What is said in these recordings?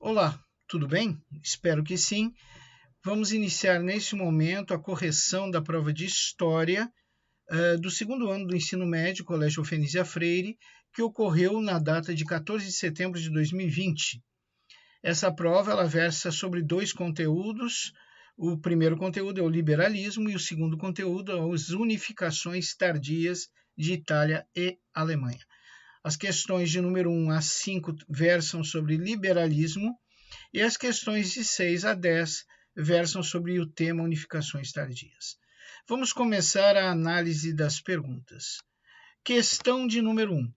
Olá, tudo bem? Espero que sim. Vamos iniciar neste momento a correção da prova de História do segundo ano do ensino médio, Colégio Eufenísia Freire, que ocorreu na data de 14 de setembro de 2020. Essa prova ela versa sobre dois conteúdos. O primeiro conteúdo é o liberalismo e o segundo conteúdo é as unificações tardias de Itália e Alemanha. As questões de número 1 a 5 versam sobre liberalismo e as questões de 6 a 10 versam sobre o tema unificações tardias. Vamos começar a análise das perguntas. Questão de número 1.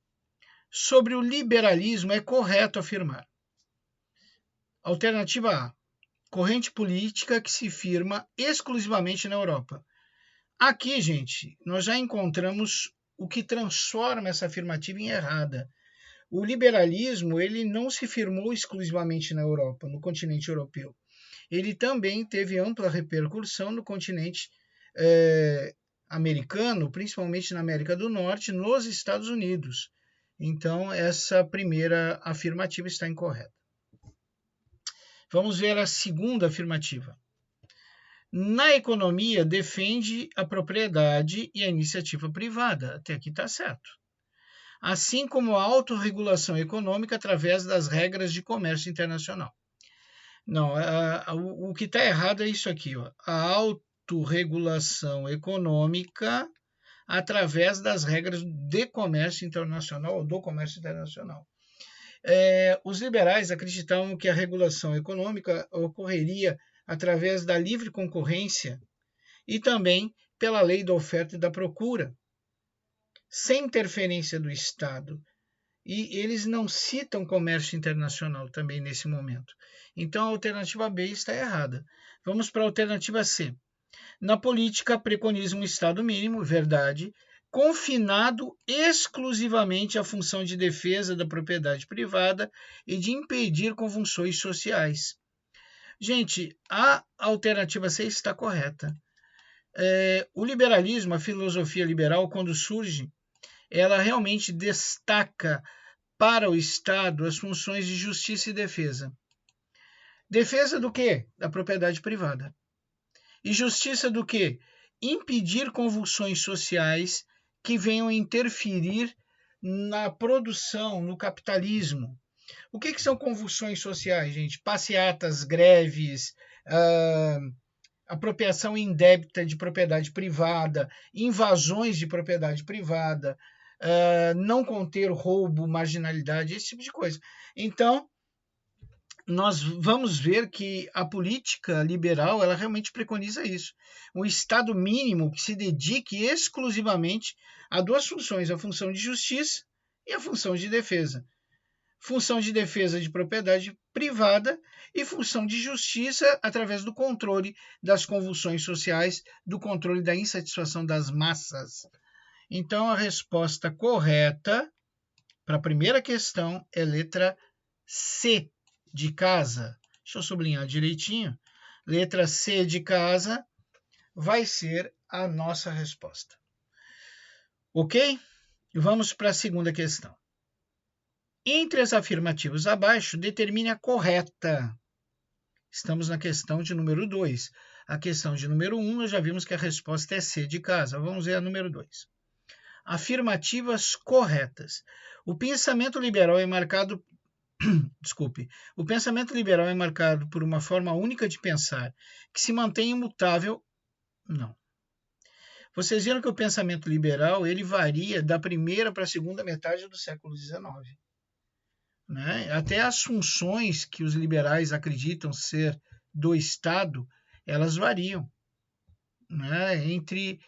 Sobre o liberalismo é correto afirmar. Alternativa A. Corrente política que se firma exclusivamente na Europa. Aqui, gente, nós já encontramos o que transforma essa afirmativa em errada. O liberalismo ele não se firmou exclusivamente na Europa, no continente europeu. Ele também teve ampla repercussão no continente americano, principalmente na América do Norte, nos Estados Unidos. Então, essa primeira afirmativa está incorreta. Vamos ver a segunda afirmativa. Na economia, defende a propriedade e a iniciativa privada. Até aqui está certo. Assim como a autorregulação econômica através das regras de comércio internacional. Não, o que está errado é isso aqui, ó. A autorregulação econômica através das regras de comércio internacional ou do comércio internacional. Os liberais acreditavam que a regulação econômica ocorreria através da livre concorrência e também pela lei da oferta e da procura, sem interferência do Estado. E eles não citam comércio internacional também nesse momento. Então a alternativa B está errada. Vamos para a alternativa C. Na política, preconiza um Estado mínimo, verdade, confinado exclusivamente à função de defesa da propriedade privada e de impedir convulsões sociais. Gente, a alternativa C está correta. O liberalismo, a filosofia liberal, quando surge, ela realmente destaca para o Estado as funções de justiça e defesa. Defesa do quê? Da propriedade privada. E justiça do quê? Impedir convulsões sociais que venham interferir na produção, no capitalismo. O que são convulsões sociais, gente? Passeatas, greves, apropriação indébita de propriedade privada, invasões de propriedade privada, não conter roubo, marginalidade, esse tipo de coisa. Então, nós vamos ver que a política liberal ela realmente preconiza isso. Um Estado mínimo que se dedique exclusivamente a duas funções, a função de justiça e a função de defesa. Função de defesa de propriedade privada e função de justiça através do controle das convulsões sociais, do controle da insatisfação das massas. Então, a resposta correta para a primeira questão é letra C de casa. Deixa eu sublinhar direitinho. Letra C de casa vai ser a nossa resposta. Ok? Vamos para a segunda questão. Entre as afirmativas abaixo, determine a correta. Estamos na questão de número 2. A questão de número 1, nós já vimos que a resposta é C de casa. Vamos ver a número 2. Afirmativas corretas. O pensamento liberal é marcado o pensamento liberal é marcado por uma forma única de pensar, que se mantém imutável? Não. Vocês viram que o pensamento liberal ele varia da primeira para a segunda metade do século XIX. Né? Até as funções que os liberais acreditam ser do Estado, elas variam. Né? Entre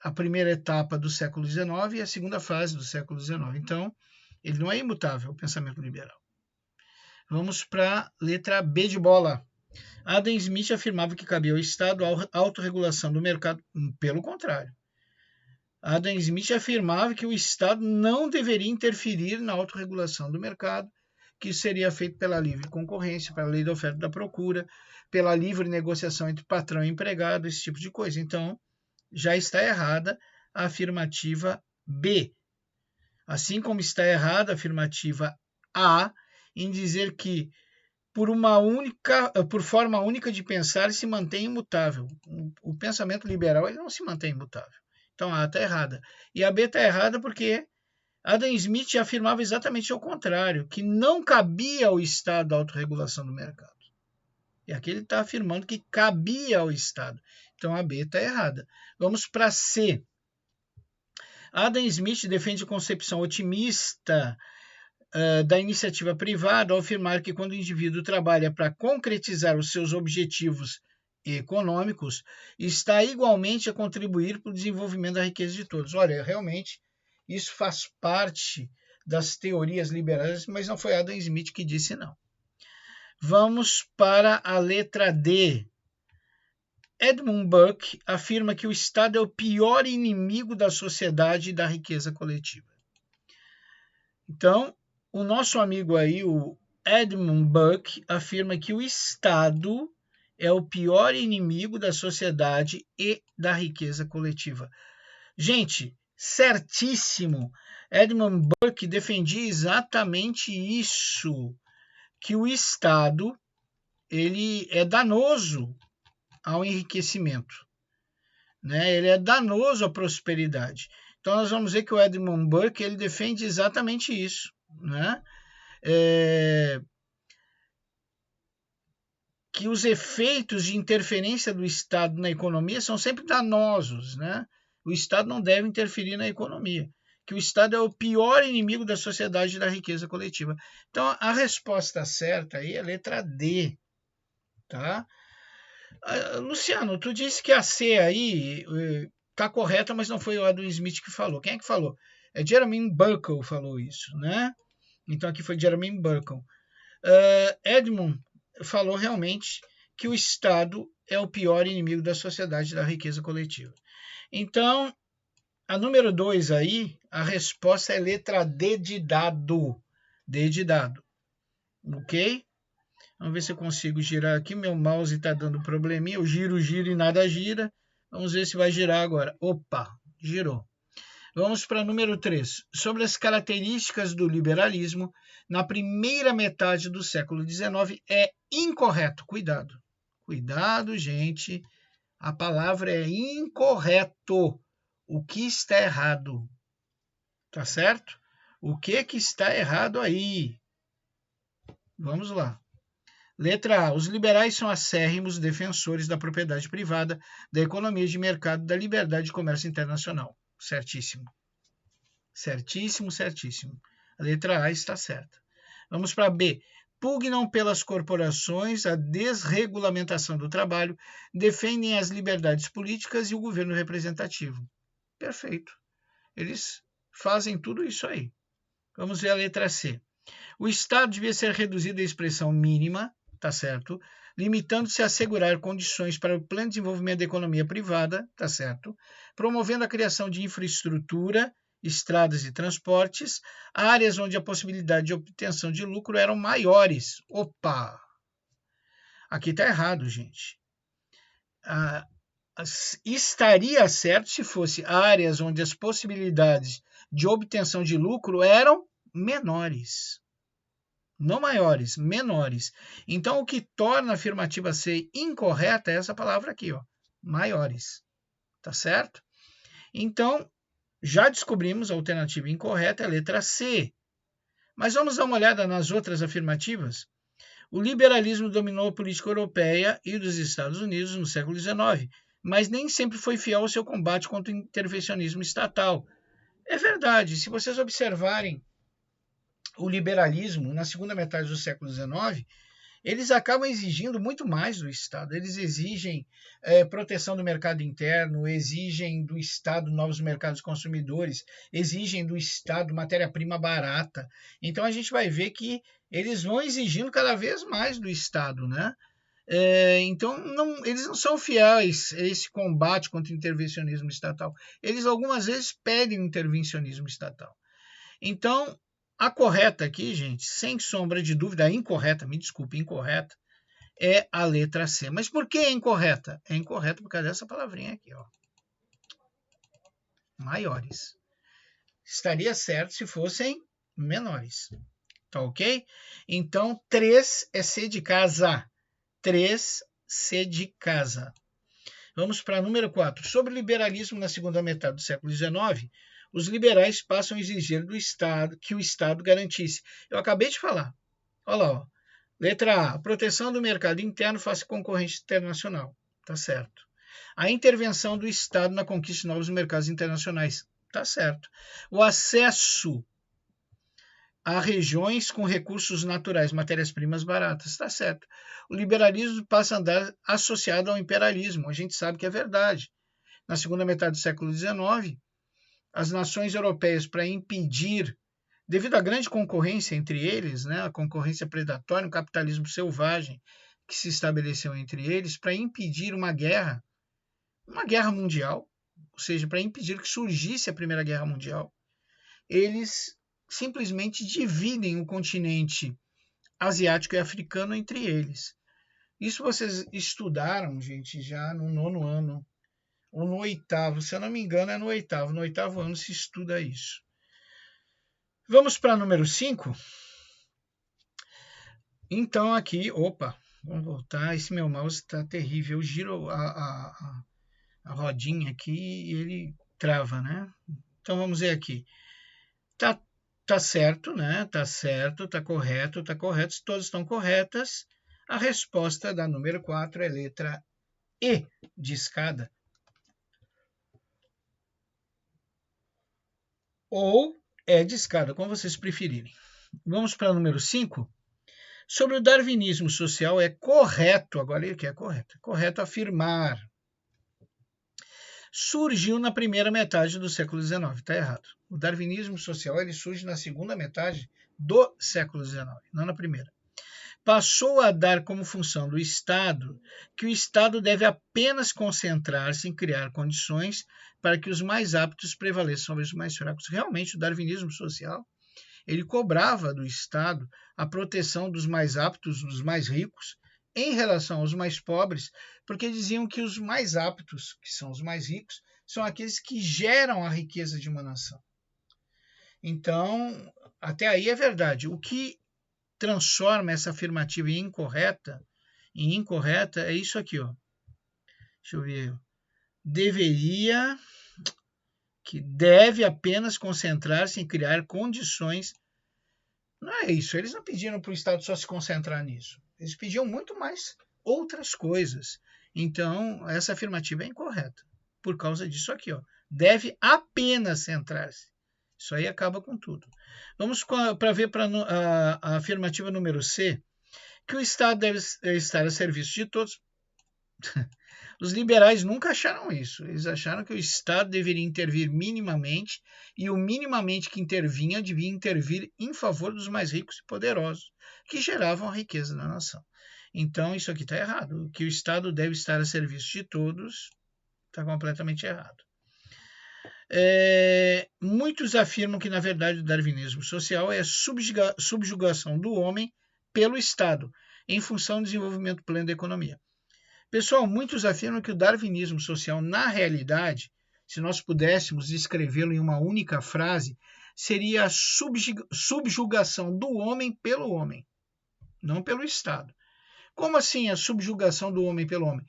a primeira etapa do século XIX e a segunda fase do século XIX. Então, ele não é imutável, o pensamento liberal. Vamos para a letra B de bola. Adam Smith afirmava que cabia ao Estado a autorregulação do mercado. Pelo contrário. Adam Smith afirmava que o Estado não deveria interferir na autorregulação do mercado, que isso seria feito pela livre concorrência, pela lei da oferta e da procura, pela livre negociação entre patrão e empregado, esse tipo de coisa. Então, já está errada a afirmativa B. Assim como está errada a afirmativa A, em dizer que por forma única de pensar e se mantém imutável. O pensamento liberal ele não se mantém imutável. Então A está errada. E a B está errada porque Adam Smith afirmava exatamente o contrário, que não cabia ao Estado a autorregulação do mercado. E aqui ele está afirmando que cabia ao Estado. Então a B está errada. Vamos para C. Adam Smith defende a concepção otimista da iniciativa privada ao afirmar que quando o indivíduo trabalha para concretizar os seus objetivos econômicos, está igualmente a contribuir para o desenvolvimento da riqueza de todos. Olha, realmente, isso faz parte das teorias liberais, mas não foi Adam Smith que disse, não. Vamos para a letra D. Edmund Burke afirma que o Estado é o pior inimigo da sociedade e da riqueza coletiva. Então, o nosso amigo aí, o Edmund Burke, afirma que o Estado é o pior inimigo da sociedade e da riqueza coletiva. Gente, certíssimo. Edmund Burke defendia exatamente isso, que o Estado ele é danoso ao enriquecimento, né? Ele é danoso à prosperidade. Então nós vamos ver que o Edmund Burke ele defende exatamente isso, né? Que os efeitos de interferência do Estado na economia são sempre danosos, né? O Estado não deve interferir na economia, que o Estado é o pior inimigo da sociedade e da riqueza coletiva. Então a resposta certa aí é a letra D, tá? Luciano, tu disse que a C aí está correta, mas não foi o Adam Smith que falou. Quem é que falou? É Jeremy Burkle falou isso, né? Então aqui foi Jeremy Burkle. Edmund falou realmente que o Estado é o pior inimigo da sociedade e da riqueza coletiva. Então, a número 2 aí, a resposta é letra D de dado. D de dado. Ok? Vamos ver se eu consigo girar aqui. Meu mouse está dando probleminha. Eu giro e nada gira. Vamos ver se vai girar agora. Opa, girou. Vamos para número 3. Sobre as características do liberalismo, na primeira metade do século XIX, é incorreto. Cuidado. Cuidado, gente. A palavra é incorreto. O que está errado? Tá certo? O que está errado aí? Vamos lá. Letra A. Os liberais são acérrimos defensores da propriedade privada, da economia de mercado, da liberdade de comércio internacional. Certíssimo. Certíssimo, certíssimo. A letra A está certa. Vamos para B. Pugnam pelas corporações, a desregulamentação do trabalho, defendem as liberdades políticas e o governo representativo. Perfeito. Eles fazem tudo isso aí. Vamos ver a letra C. O Estado devia ser reduzido à expressão mínima, tá certo? Limitando-se a assegurar condições para o pleno desenvolvimento da economia privada, tá certo? Promovendo a criação de infraestrutura, estradas e transportes, áreas onde a possibilidade de obtenção de lucro eram maiores. Opa! Aqui está errado, gente. Estaria certo se fosse áreas onde as possibilidades de obtenção de lucro eram menores. Não maiores, menores. Então, o que torna a afirmativa C incorreta é essa palavra aqui, ó, maiores. Tá certo? Então, já descobrimos a alternativa incorreta, é a letra C. Mas vamos dar uma olhada nas outras afirmativas. O liberalismo dominou a política europeia e dos Estados Unidos no século XIX, mas nem sempre foi fiel ao seu combate contra o intervencionismo estatal. É verdade, se vocês observarem o liberalismo na segunda metade do século XIX, eles acabam exigindo muito mais do Estado. Eles exigem proteção do mercado interno, exigem do Estado novos mercados consumidores, exigem do Estado matéria-prima barata. Então a gente vai ver que eles vão exigindo cada vez mais do Estado, né? Então eles não são fiéis a esse combate contra o intervencionismo estatal. Eles algumas vezes pedem o intervencionismo estatal. Então, a correta aqui, gente, sem sombra de dúvida, a incorreta, me desculpe, incorreta, é a letra C. Mas por que é incorreta? É incorreta por causa dessa palavrinha aqui, ó. Maiores. Estaria certo se fossem menores. Tá ok? Então, 3 é C de casa. 3, C de casa. Vamos para número 4. Sobre o liberalismo na segunda metade do século XIX, os liberais passam a exigir do Estado que o Estado garantisse. Eu acabei de falar. Olha lá, ó. Letra A. Proteção do mercado interno face à concorrência internacional. Tá certo. A intervenção do Estado na conquista de novos mercados internacionais. Tá certo. O acesso a regiões com recursos naturais, matérias-primas baratas. Está certo. O liberalismo passa a andar associado ao imperialismo. A gente sabe que é verdade. Na segunda metade do século XIX, as nações europeias, para impedir, devido à grande concorrência entre eles, né, a concorrência predatória, um capitalismo selvagem que se estabeleceu entre eles, para impedir uma guerra mundial, ou seja, para impedir que surgisse a Primeira Guerra Mundial, eles simplesmente dividem o continente asiático e africano entre eles. Isso vocês estudaram, gente, já no 9º ano, ou no 8º, se eu não me engano é no 8º. No 8º ano se estuda isso. Vamos para número 5? Então aqui, vamos voltar, esse meu mouse está terrível, eu giro a rodinha aqui e ele trava, né? Então vamos ver aqui. Tá certo, né? Tá certo, tá correto, todas estão corretas. A resposta da número 4 é letra E, de escada. Ou é de escada, como vocês preferirem. Vamos para o número 5. Sobre o darwinismo social, é correto, agora ele que é correto afirmar. Surgiu na primeira metade do século XIX, está errado. O darwinismo social ele surge na segunda metade do século XIX, não na primeira. Passou a dar como função do Estado que o Estado deve apenas concentrar-se em criar condições para que os mais aptos prevaleçam sobre os mais fracos. Realmente, o darwinismo social ele cobrava do Estado a proteção dos mais aptos, dos mais ricos, em relação aos mais pobres, porque diziam que os mais aptos, que são os mais ricos, são aqueles que geram a riqueza de uma nação. Então, até aí é verdade. O que transforma essa afirmativa em incorreta é isso aqui, ó. Deixa eu ver. Deve apenas concentrar-se em criar condições. Não é isso. Eles não pediram para o Estado só se concentrar nisso. Eles pediam muito mais outras coisas. Então, essa afirmativa é incorreta. Por causa disso aqui, ó. Deve apenas centrar-se. Isso aí acaba com tudo. Vamos para ver a afirmativa número C, que o Estado deve estar a serviço de todos. Os liberais nunca acharam isso. Eles acharam que o Estado deveria intervir minimamente e o minimamente que intervinha devia intervir em favor dos mais ricos e poderosos, que geravam a riqueza da nação. Então, isso aqui está errado. Que o Estado deve estar a serviço de todos está completamente errado. Muitos afirmam que, na verdade, o darwinismo social é a subjugação do homem pelo Estado, em função do desenvolvimento pleno da economia. Pessoal, muitos afirmam que o darwinismo social, na realidade, se nós pudéssemos descrevê-lo em uma única frase, seria a subjugação do homem pelo homem, não pelo Estado. Como assim a subjugação do homem pelo homem?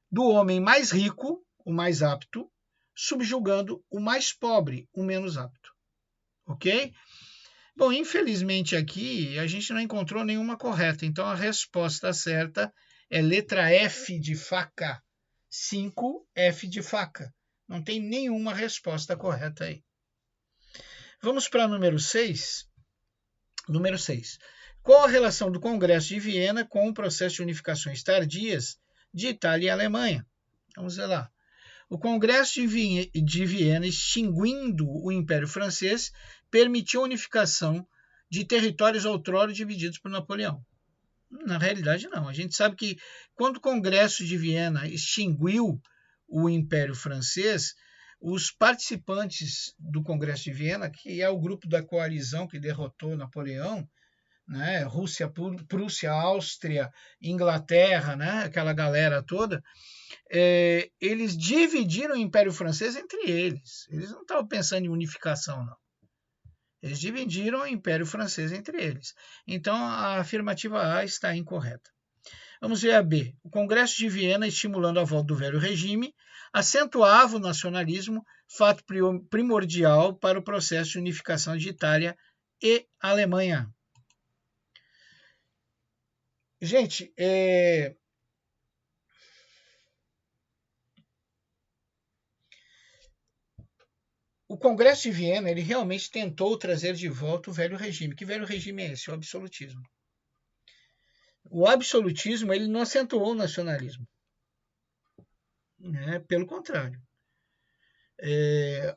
Do homem mais rico, o mais apto, subjugando o mais pobre, o menos apto. Ok? Bom, infelizmente aqui a gente não encontrou nenhuma correta, então a resposta certa é letra F de faca. 5, F de faca. Não tem nenhuma resposta correta aí. Vamos para número 6. Número 6. Qual a relação do Congresso de Viena com o processo de unificações tardias de Itália e Alemanha? Vamos ver lá. O Congresso de Viena, extinguindo o Império Francês, permitiu a unificação de territórios outrora divididos por Napoleão. Na realidade, não. A gente sabe que quando o Congresso de Viena extinguiu o Império Francês, os participantes do Congresso de Viena, que é o grupo da coalizão que derrotou Napoleão, né, Rússia, Prússia, Áustria, Inglaterra, né, aquela galera toda, eles dividiram o Império Francês entre eles. Eles não estavam pensando em unificação, não. Eles dividiram o Império Francês entre eles. Então, a afirmativa A está incorreta. Vamos ver a B. O Congresso de Viena, estimulando a volta do velho regime, acentuava o nacionalismo, fato primordial para o processo de unificação de Itália e Alemanha. Gente, o Congresso de Viena, ele realmente tentou trazer de volta o velho regime. Que velho regime é esse? O absolutismo. O absolutismo, ele não acentuou o nacionalismo. Pelo contrário.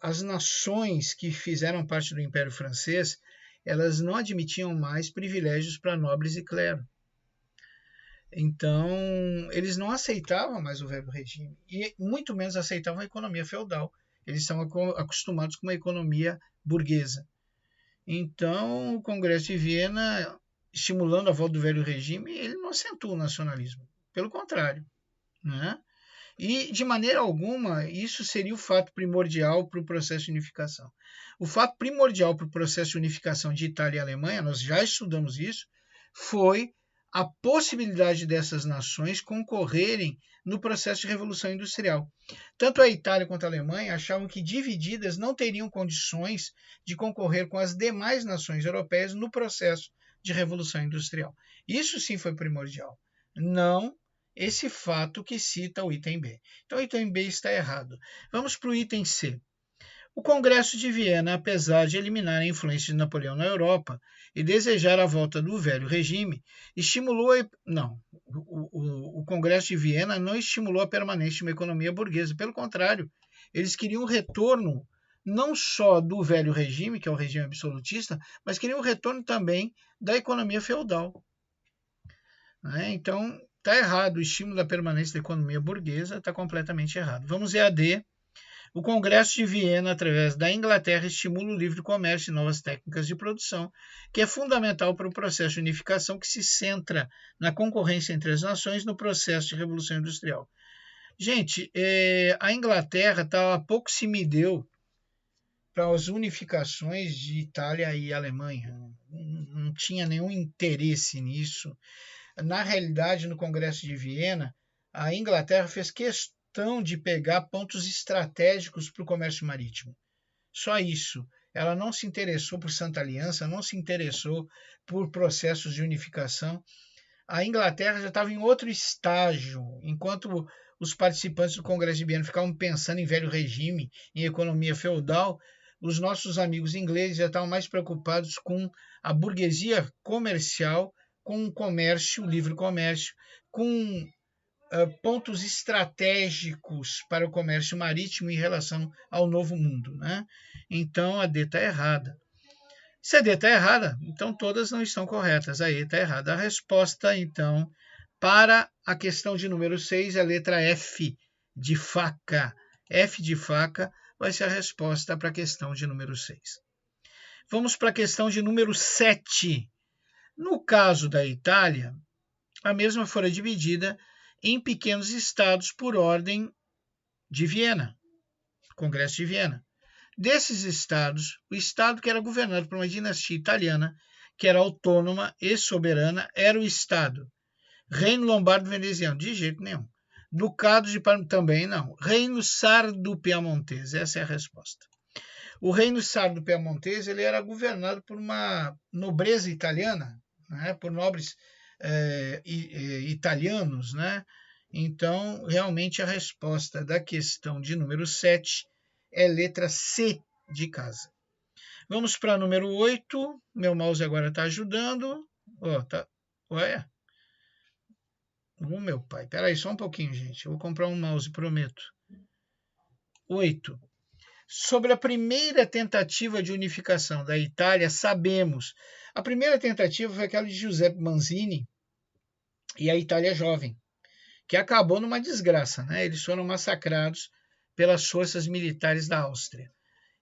As nações que fizeram parte do Império Francês, elas não admitiam mais privilégios para nobres e clero. Então, eles não aceitavam mais o velho regime e muito menos aceitavam a economia feudal. Eles estão acostumados com uma economia burguesa. Então, o Congresso de Viena, estimulando a volta do velho regime, ele não acentua o nacionalismo. Pelo contrário. Né? E, de maneira alguma, isso seria o fato primordial para o processo de unificação. O fato primordial para o processo de unificação de Itália e Alemanha, nós já estudamos isso, foi a possibilidade dessas nações concorrerem no processo de revolução industrial. Tanto a Itália quanto a Alemanha achavam que divididas não teriam condições de concorrer com as demais nações europeias no processo de revolução industrial. Isso sim foi primordial. Não esse fato que cita o item B. Então, o item B está errado. Vamos para o item C. O Congresso de Viena, apesar de eliminar a influência de Napoleão na Europa e desejar a volta do velho regime, estimulou... Não, o Congresso de Viena não estimulou a permanência de uma economia burguesa. Pelo contrário, eles queriam um retorno não só do velho regime, que é o regime absolutista, mas queriam o retorno também da economia feudal. Então, está errado. O estímulo da permanência da economia burguesa está completamente errado. Vamos ver a D. O Congresso de Viena, através da Inglaterra, estimula o livre comércio e novas técnicas de produção, que é fundamental para o processo de unificação que se centra na concorrência entre as nações no processo de revolução industrial. Gente, a Inglaterra há pouco se mideu para as unificações de Itália e Alemanha. Não tinha nenhum interesse nisso. Na realidade, no Congresso de Viena, a Inglaterra fez questão de pegar pontos estratégicos para o comércio marítimo. Só isso. Ela não se interessou por Santa Aliança, não se interessou por processos de unificação. A Inglaterra já estava em outro estágio, enquanto os participantes do Congresso de Viena ficavam pensando em velho regime, em economia feudal, os nossos amigos ingleses já estavam mais preocupados com a burguesia comercial, com o comércio, o livre comércio, com pontos estratégicos para o comércio marítimo em relação ao novo mundo. Então, a D está errada. Se a D está errada, então todas não estão corretas. A E está errada. A resposta, então, para a questão de número 6 é a letra F de faca. F de faca vai ser a resposta para a questão de número 6. Vamos para a questão de número 7. No caso da Itália, a mesma fora dividida em pequenos estados por ordem de Viena, Congresso de Viena. Desses estados, o estado que era governado por uma dinastia italiana, que era autônoma e soberana, era o estado. Reino Lombardo-Veneziano, de jeito nenhum. Ducado de Parma, também não. Reino Sardo-Piamontês, essa é a resposta. O Reino Sardo-Piamontês ele era governado por uma nobreza italiana, por nobres italianos, Então, realmente, a resposta da questão de número 7 é letra C de casa. Vamos para número 8. Meu mouse agora está ajudando. Olha. Meu pai. Espera aí, só um pouquinho, gente. Eu vou comprar um mouse, prometo. 8. Sobre a primeira tentativa de unificação da Itália, sabemos. A primeira tentativa foi aquela de Giuseppe Mazzini e a Itália Jovem, que acabou numa desgraça. Eles foram massacrados pelas forças militares da Áustria.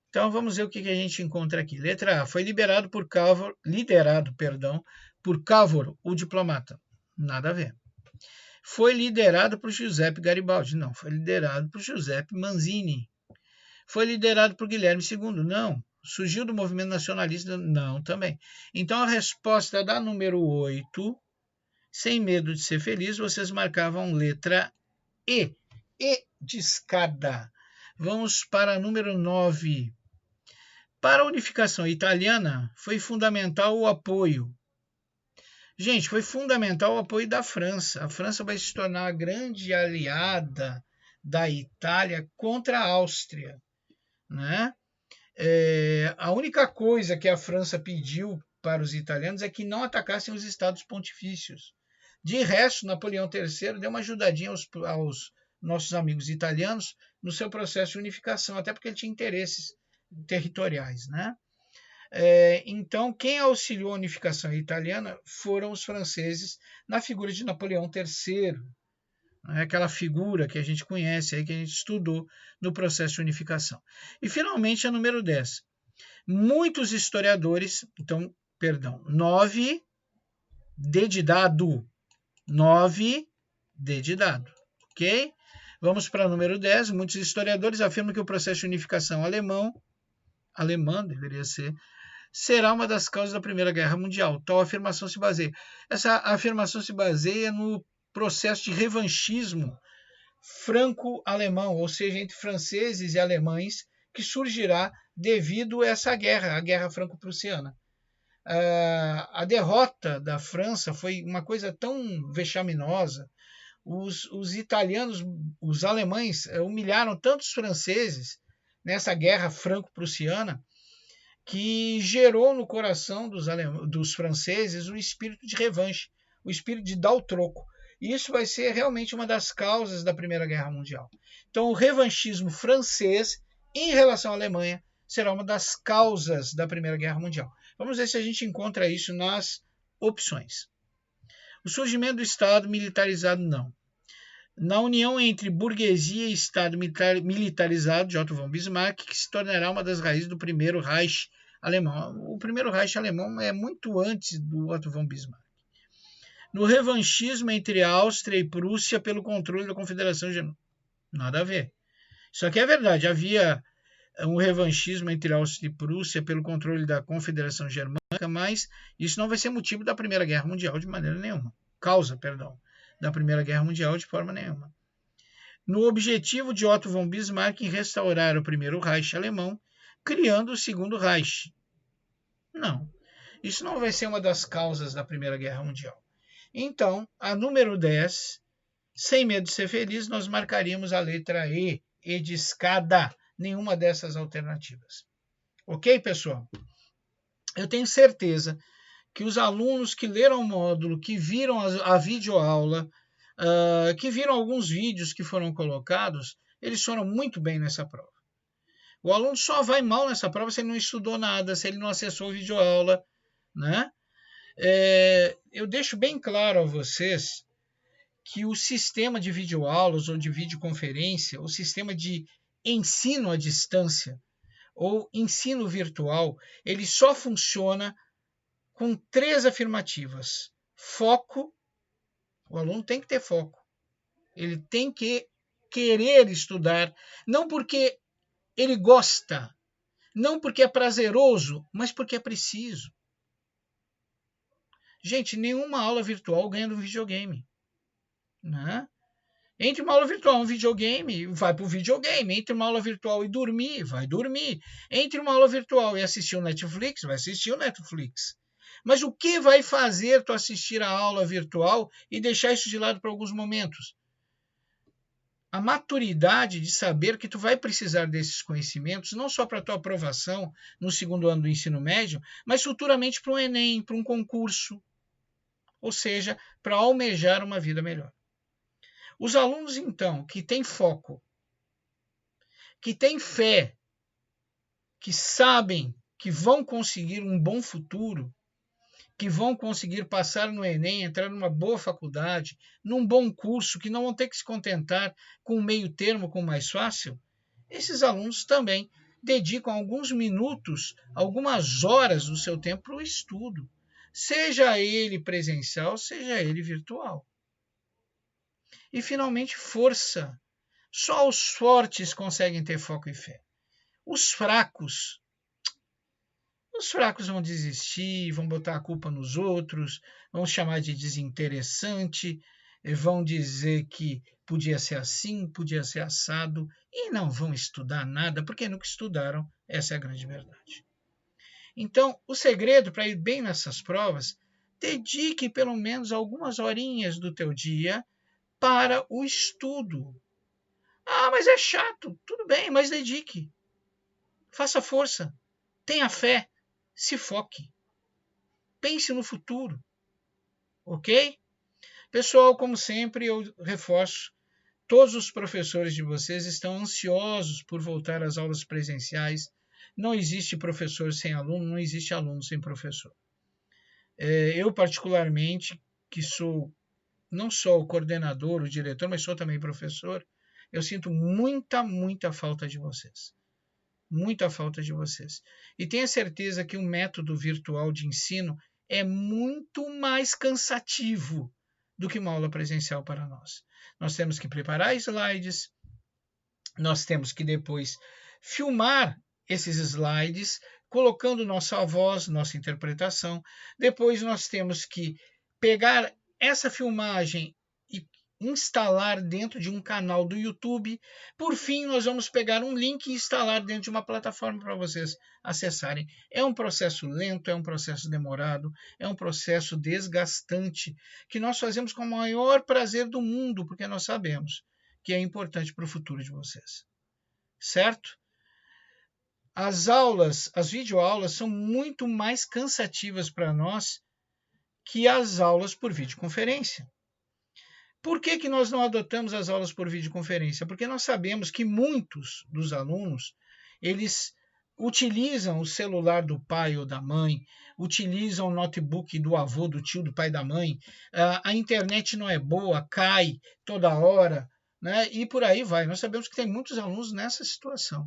Então, vamos ver o que a gente encontra aqui. Letra A. Foi liderado por Cavour, o diplomata. Nada a ver. Foi liderado por Giuseppe Garibaldi. Não, foi liderado por Giuseppe Mazzini. Foi liderado por Guilherme II. Não, Surgiu do movimento nacionalista? Não, também. Então, a resposta da número 8, sem medo de ser feliz, vocês marcavam letra E. E de escada. Vamos para a número 9. Para a unificação italiana, foi fundamental o apoio. Gente, foi fundamental o apoio da França. A França vai se tornar a grande aliada da Itália contra a Áustria, né? A única coisa que a França pediu para os italianos é que não atacassem os estados pontifícios. De resto, Napoleão III deu uma ajudadinha aos nossos amigos italianos no seu processo de unificação, até porque ele tinha interesses territoriais, né? Então, quem auxiliou a unificação italiana foram os franceses na figura de Napoleão III, aquela figura que a gente conhece, aí, que a gente estudou no processo de unificação. E, finalmente, a número 10. Muitos historiadores, 9, D de dado, 9, D de dado, ok? Vamos para o número 10. Muitos historiadores afirmam que o processo de unificação alemã deveria ser, será uma das causas da Primeira Guerra Mundial. Essa afirmação se baseia no processo de revanchismo franco-alemão, ou seja, entre franceses e alemães, que surgirá devido a essa guerra, a Guerra Franco-Prussiana. A derrota da França foi uma coisa tão vexaminosa. Os italianos, os alemães, humilharam tantos franceses nessa guerra franco-prussiana que gerou no coração dos franceses o espírito de revanche, o espírito de dar o troco. E isso vai ser realmente uma das causas da Primeira Guerra Mundial. Então, o revanchismo francês em relação à Alemanha será uma das causas da Primeira Guerra Mundial. Vamos ver se a gente encontra isso nas opções. O surgimento do Estado militarizado, não. Na união entre burguesia e Estado militarizado, de Otto von Bismarck, que se tornará uma das raízes do primeiro Reich alemão. O primeiro Reich alemão é muito antes do Otto von Bismarck. No revanchismo entre Áustria e Prússia pelo controle da Confederação Germânica. Nada a ver. Isso aqui é verdade. Havia um revanchismo entre Áustria e Prússia pelo controle da Confederação Germânica, mas isso não vai ser motivo da Primeira Guerra Mundial de maneira nenhuma. Causa, da Primeira Guerra Mundial de forma nenhuma. No objetivo de Otto von Bismarck em restaurar o primeiro Reich alemão, criando o segundo Reich. Não. Isso não vai ser uma das causas da Primeira Guerra Mundial. Então, a número 10, sem medo de ser feliz, nós marcaríamos a letra E de escada, nenhuma dessas alternativas. Ok, pessoal? Eu tenho certeza que os alunos que leram o módulo, que viram a videoaula, que viram alguns vídeos que foram colocados, eles foram muito bem nessa prova. O aluno só vai mal nessa prova se ele não estudou nada, se ele não acessou a videoaula, né? Eu deixo bem claro a vocês que o sistema de videoaulas ou de videoconferência, o sistema de ensino à distância ou ensino virtual, ele só funciona com 3 afirmativas. Foco, o aluno tem que ter foco. Ele tem que querer estudar, não porque ele gosta, não porque é prazeroso, mas porque é preciso. Gente, nenhuma aula virtual ganha do videogame, né? Entre uma aula virtual e um videogame, vai para o videogame. Entre uma aula virtual e dormir, vai dormir. Entre uma aula virtual e assistir o Netflix, vai assistir o Netflix. Mas o que vai fazer tu assistir a aula virtual e deixar isso de lado por alguns momentos? A maturidade de saber que tu vai precisar desses conhecimentos, não só para a tua aprovação no segundo ano do ensino médio, mas futuramente para um Enem, para um concurso. Ou seja, para almejar uma vida melhor. Os alunos, então, que têm foco, que têm fé, que sabem que vão conseguir um bom futuro, que vão conseguir passar no Enem, entrar numa boa faculdade, num bom curso, que não vão ter que se contentar com um meio termo, com o mais fácil, esses alunos também dedicam alguns minutos, algumas horas do seu tempo para o estudo, seja ele presencial, seja ele virtual. E, finalmente, força. Só os fortes conseguem ter foco e fé. Os fracos, os fracos vão desistir, vão botar a culpa nos outros, vão chamar de desinteressante, vão dizer que podia ser assim, podia ser assado, e não vão estudar nada, porque nunca estudaram, essa é a grande verdade. Então, o segredo para ir bem nessas provas, dedique pelo menos algumas horinhas do teu dia para o estudo. Ah, mas é chato. Tudo bem, mas dedique. Faça força. Tenha fé. Se foque. Pense no futuro. Ok? Pessoal, como sempre, eu reforço, todos os professores de vocês estão ansiosos por voltar às aulas presenciais. Não existe professor sem aluno, não existe aluno sem professor. Eu, particularmente, que sou não só o coordenador, o diretor, mas sou também professor, eu sinto muita falta de vocês. Muita falta de vocês. E tenha certeza que o método virtual de ensino é muito mais cansativo do que uma aula presencial para nós. Nós temos que preparar slides, nós temos que depois filmar esses slides, colocando nossa voz, nossa interpretação. Depois nós temos que pegar essa filmagem e instalar dentro de um canal do YouTube. Por fim, nós vamos pegar um link e instalar dentro de uma plataforma para vocês acessarem. É um processo lento, é um processo demorado, é um processo desgastante, que nós fazemos com o maior prazer do mundo, porque nós sabemos que é importante para o futuro de vocês. Certo? As aulas, as videoaulas são muito mais cansativas para nós que as aulas por videoconferência. Por que nós não adotamos as aulas por videoconferência? Porque nós sabemos que muitos dos alunos, eles utilizam o celular do pai ou da mãe, utilizam o notebook do avô, do tio, do pai, da mãe, a internet não é boa, cai toda hora, né? E por aí vai. Nós sabemos que tem muitos alunos nessa situação.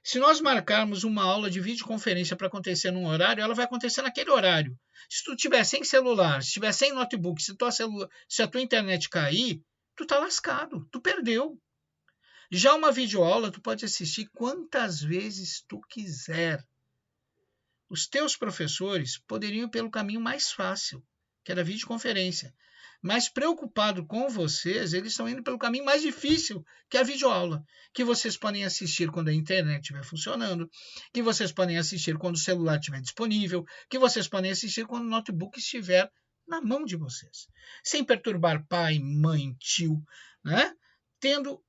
Se nós marcarmos uma aula de videoconferência para acontecer num horário, ela vai acontecer naquele horário. Se tu estiver sem celular, se estiver sem notebook, se a tua internet cair, tu tá lascado, tu perdeu. Já uma videoaula, tu pode assistir quantas vezes tu quiser. Os teus professores poderiam ir pelo caminho mais fácil, que era a videoconferência. Mas preocupado com vocês, eles estão indo pelo caminho mais difícil, que é a videoaula, que vocês podem assistir quando a internet estiver funcionando, que vocês podem assistir quando o celular estiver disponível, que vocês podem assistir quando o notebook estiver na mão de vocês, sem perturbar pai, mãe, tio, né? Tendo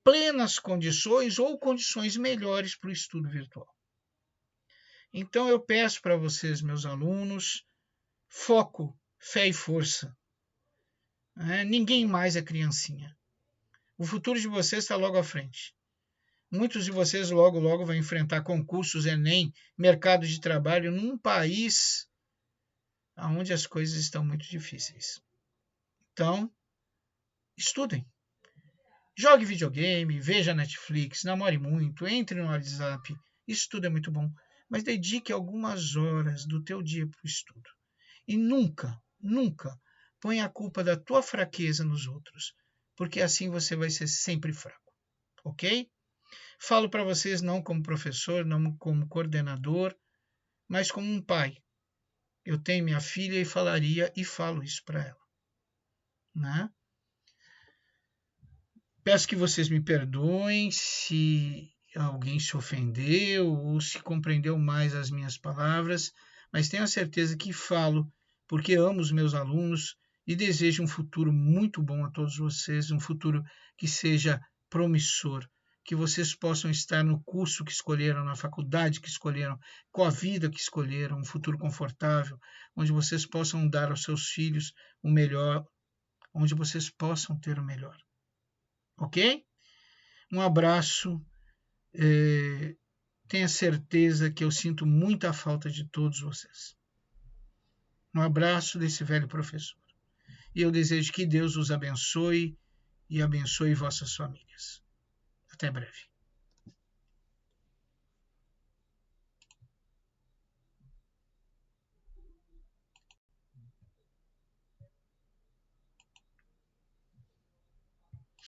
plenas condições ou condições melhores para o estudo virtual. Então eu peço para vocês, meus alunos, foco, fé e força. Ninguém mais é criancinha. O futuro de vocês está logo à frente. Muitos de vocês logo vão enfrentar concursos, Enem, mercado de trabalho num país onde as coisas estão muito difíceis. Então, estudem. Jogue videogame, veja Netflix, namore muito, entre no WhatsApp. Isso tudo é muito bom. Mas dedique algumas horas do teu dia para o estudo. E nunca põe a culpa da tua fraqueza nos outros, porque assim você vai ser sempre fraco, ok? Falo para vocês não como professor, não como coordenador, mas como um pai. Eu tenho minha filha e falo isso para ela, né? Peço que vocês me perdoem se alguém se ofendeu ou se compreendeu mais as minhas palavras, mas tenho a certeza que falo porque amo os meus alunos e desejo um futuro muito bom a todos vocês, um futuro que seja promissor, que vocês possam estar no curso que escolheram, na faculdade que escolheram, com a vida que escolheram, um futuro confortável, onde vocês possam dar aos seus filhos o melhor, onde vocês possam ter o melhor. Ok? Um abraço. Tenha certeza que eu sinto muita falta de todos vocês. Um abraço desse velho professor. E eu desejo que Deus os abençoe e abençoe vossas famílias. Até breve.